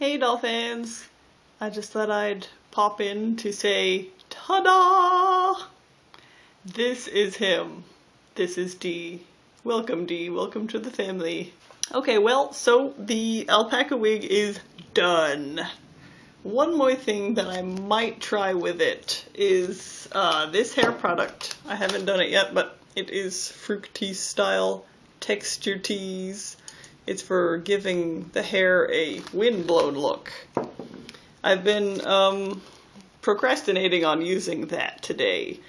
Hey dolphins! I just thought I'd pop in to say, ta-da! This is him. This is Dee. Welcome Dee, welcome to the family. Okay, well, so the alpaca wig is done. One more thing that I might try with it is this hair product. I haven't done it yet, but it is Fructis style texture tease. It's for giving the hair a windblown look. I've been procrastinating on using that today.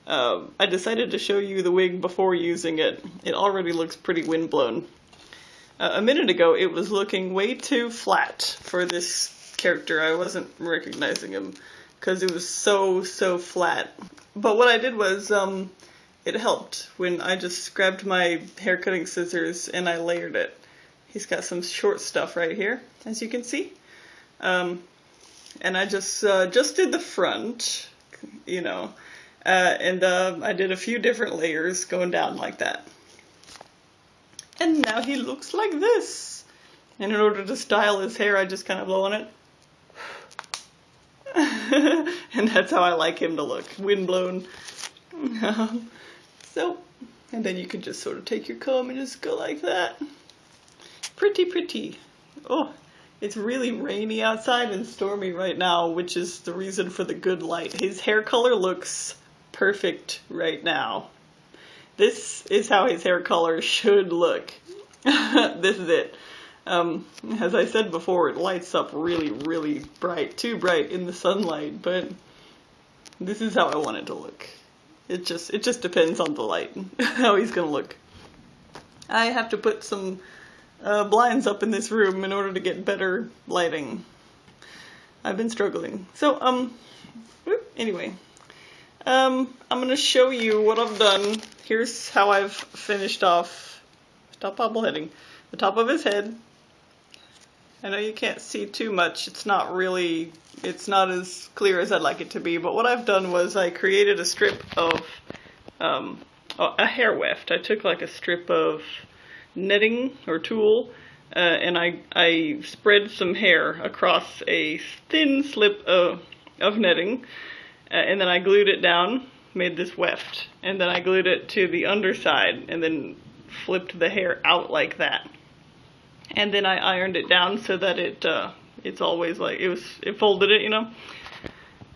I decided to show you the wig before using it. It already looks pretty windblown. A minute ago it was looking way too flat for this character. I wasn't recognizing him because it was so flat. But what I did was it helped when I just grabbed my hair cutting scissors and I layered it. He's got some short stuff right here, as you can see. And I just did the front, you know, and I did a few different layers going down like that. And now he looks like this. And in order to style his hair, I just kind of blow on it. And that's how I like him to look, windblown. So, and then you can just sort of take your comb and just go like that. Pretty. Oh, it's really rainy outside and stormy right now, which is the reason for the good light. His hair color looks perfect right now. This is how his hair color should look. This is it. As I said before, it lights up really bright, too bright in the sunlight, but this is how I want it to look. It just depends on the light, how he's gonna look. I have to put some blinds up in this room in order to get better lighting. I've been struggling. So, anyway, I'm gonna show you what I've done. Here's how I've finished off, stop bobbleheading, the top of his head. I know you can't see too much, it's not as clear as I'd like it to be, but what I've done was I created a strip of, a hair weft. I took like a strip of netting or tulle, and I spread some hair across a thin slip of netting, and then I glued it down, made this weft, and then I glued it to the underside, and then flipped the hair out like that. And then I ironed it down so that it's always like, it folded it, you know.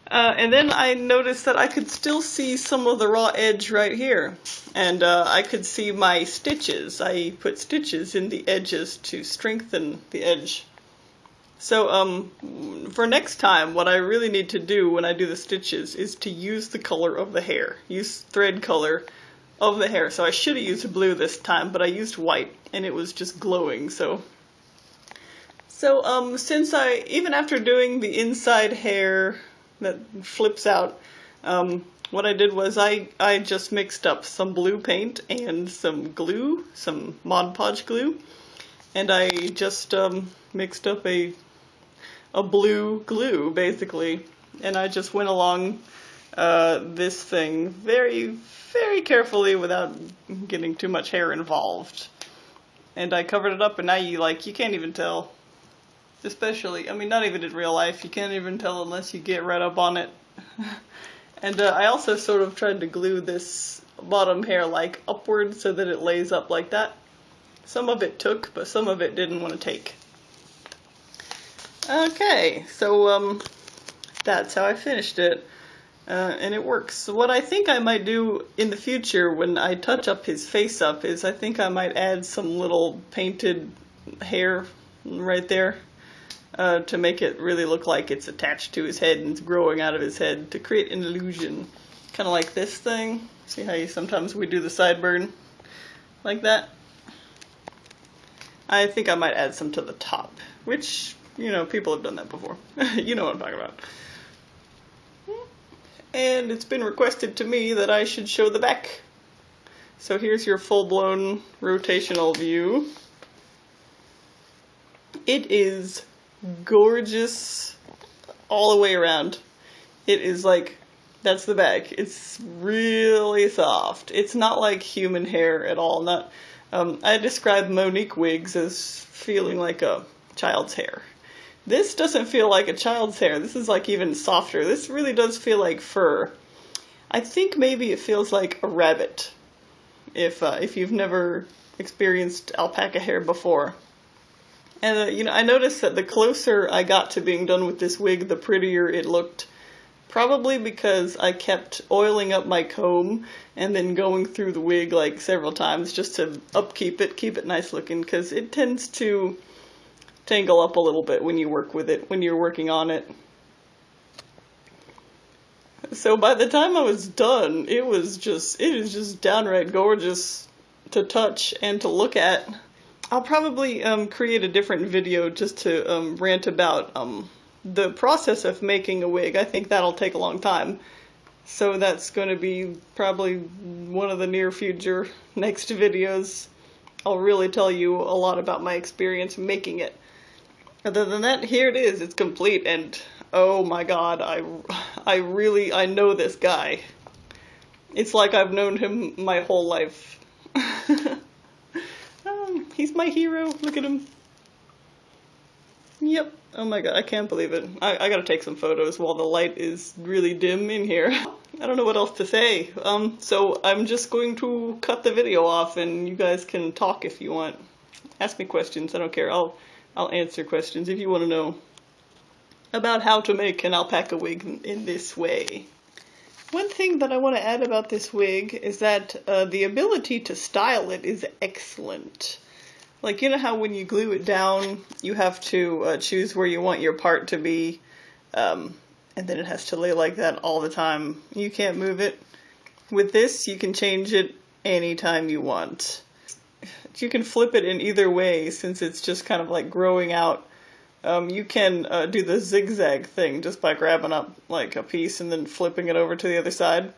And then I noticed that I could still see some of the raw edge right here. And I could see my stitches. I put stitches in the edges to strengthen the edge. So for next time, what I really need to do when I do the stitches is to use the color of the hair. Use thread color of the hair. So I should have used blue this time, but I used white and it was just glowing. So since even after doing the inside hair that flips out, what I did was I just mixed up some blue paint and some glue, some Mod Podge glue, and I just mixed up a blue glue basically, and I just went along this thing very carefully without getting too much hair involved, and I covered it up, and now you can't even tell. Especially, I mean, not even in real life, you can't even tell unless you get right up on it. And I also sort of tried to glue this bottom hair like upward so that it lays up like that. Some of it took, but some of it didn't want to take. Okay, so that's how I finished it. And it works. So what I think I might do in the future when I touch up his face up is I think I might add some little painted hair right there. To make it really look like it's attached to his head and it's growing out of his head to create an illusion. Kind of like this thing. See how sometimes we do the sideburn like that? I think I might add some to the top, which, you know, people have done that before. You know what I'm talking about. And it's been requested to me that I should show the back. So here's your full-blown rotational view. It is gorgeous all the way around. It is like, that's the back. It's really soft. It's not like human hair at all. I describe Monique wigs as feeling like a child's hair. This doesn't feel like a child's hair. This is like even softer. This really does feel like fur. I think maybe it feels like a rabbit if you've never experienced alpaca hair before. And you know, I noticed that the closer I got to being done with this wig, the prettier it looked. Probably because I kept oiling up my comb and then going through the wig like several times just to upkeep it, keep it nice looking, because it tends to tangle up a little bit when you work with it, when you're working on it. So by the time I was done, it is just downright gorgeous to touch and to look at. I'll probably create a different video just to rant about the process of making a wig. I think that'll take a long time. So that's going to be probably one of the near future next videos. I'll really tell you a lot about my experience making it. Other than that, here it is. It's complete, and oh my god, I know this guy. It's like I've known him my whole life. He's my hero. Look at him. Yep. Oh my god, I can't believe it. I gotta take some photos while the light is really dim in here. I don't know what else to say. So I'm just going to cut the video off and you guys can talk if you want. Ask me questions, I don't care. I'll answer questions if you want to know about how to make an alpaca wig in this way. One thing that I want to add about this wig is that the ability to style it is excellent. Like, you know how when you glue it down, you have to choose where you want your part to be, and then it has to lay like that all the time. You can't move it. With this, you can change it anytime you want. You can flip it in either way, since it's just kind of like growing out. You can do the zigzag thing just by grabbing up like a piece and then flipping it over to the other side.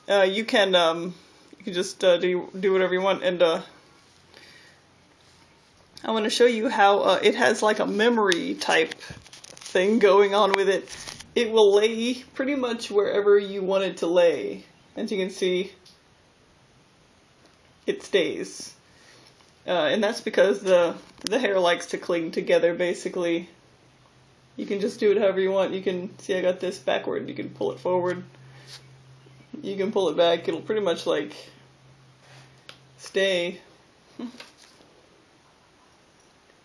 You can just do whatever you want, and I want to show you how it has like a memory type thing going on with it. It will lay pretty much wherever you want it to lay. As you can see, it stays. And that's because the hair likes to cling together, basically. You can just do it however you want. You can see I got this backward. You can pull it forward. You can pull it back. It'll pretty much like stay.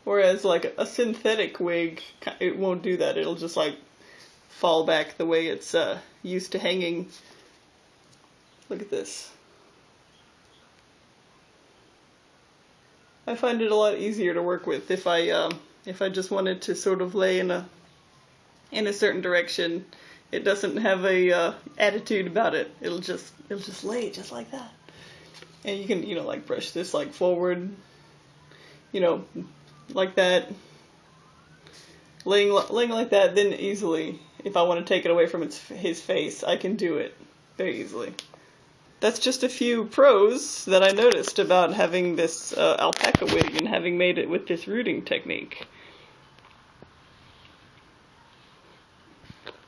Whereas like a synthetic wig, it won't do that. It'll just like fall back the way it's used to hanging. Look at this. I find it a lot easier to work with if I just wanted to sort of lay in a certain direction. It doesn't have a attitude about it. It'll just lay just like that. And you can, you know, like brush this like forward, you know, like that, laying like that. Then easily, if I want to take it away from his face, I can do it very easily. That's just a few pros that I noticed about having this alpaca wig and having made it with this rooting technique.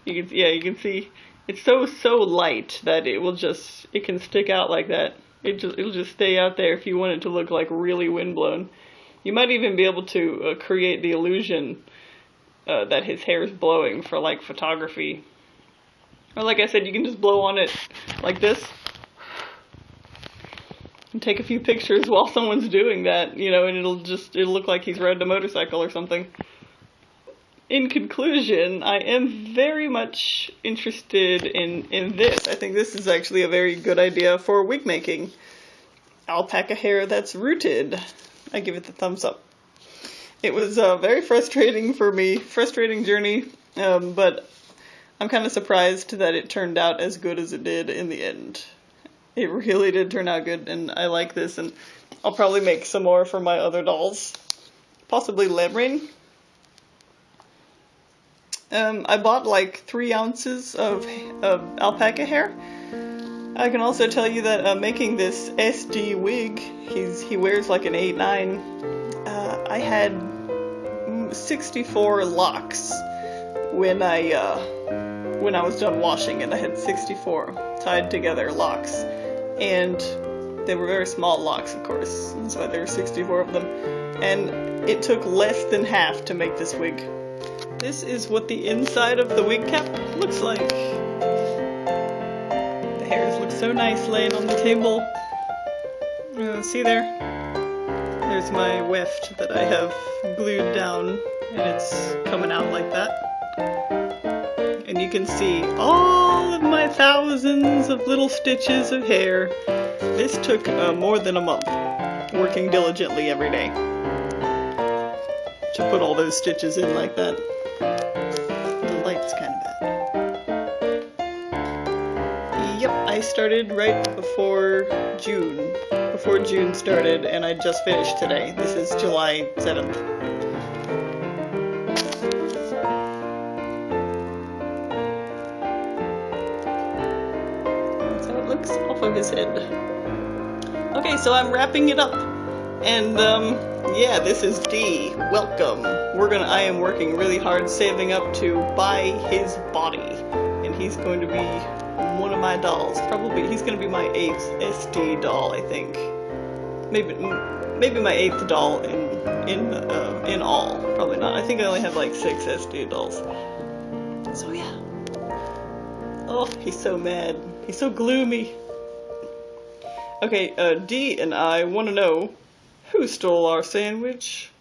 You can see it's so light that it can stick out like that. It'll just stay out there if you want it to look like really windblown. You might even be able to create the illusion that his hair is blowing for like photography. Or like I said, you can just blow on it like this and take a few pictures while someone's doing that, you know, and it'll look like he's riding a motorcycle or something. In conclusion, I am very much interested in this. I think this is actually a very good idea for wig making. Alpaca hair that's rooted. I give it the thumbs up. It was very frustrating for me, frustrating journey, but I'm kind of surprised that it turned out as good as it did in the end. It really did turn out good, and I like this, and I'll probably make some more for my other dolls. Possibly Lemon. I bought like 3 ounces of alpaca hair. I can also tell you that making this SD wig, he wears like an 8'9". I had 64 locks when I was done washing it. I had 64 tied together locks, and they were very small locks, of course. That's why there were 64 of them. And it took less than half to make this wig. This is what the inside of the wig cap looks like. The hairs look so nice laying on the table. See there? There's my weft that I have glued down, and it's coming out like that. And you can see all of my thousands of little stitches of hair. This took more than a month, working diligently every day to put all those stitches in like that. The light's kind of bad. Yep, I started right before June. Before June started, and I just finished today. This is July 7th. That's how it looks off of his head. Okay, so I'm wrapping it up. And, yeah, this is D. Welcome. I am working really hard saving up to buy his body. And he's going to be one of my dolls. Probably, he's going to be my 8th SD doll, I think. Maybe my 8th doll in all. Probably not. I think I only have like 6 SD dolls. So yeah. Oh, he's so mad. He's so gloomy. Okay, D and I want to know who stole our sandwich.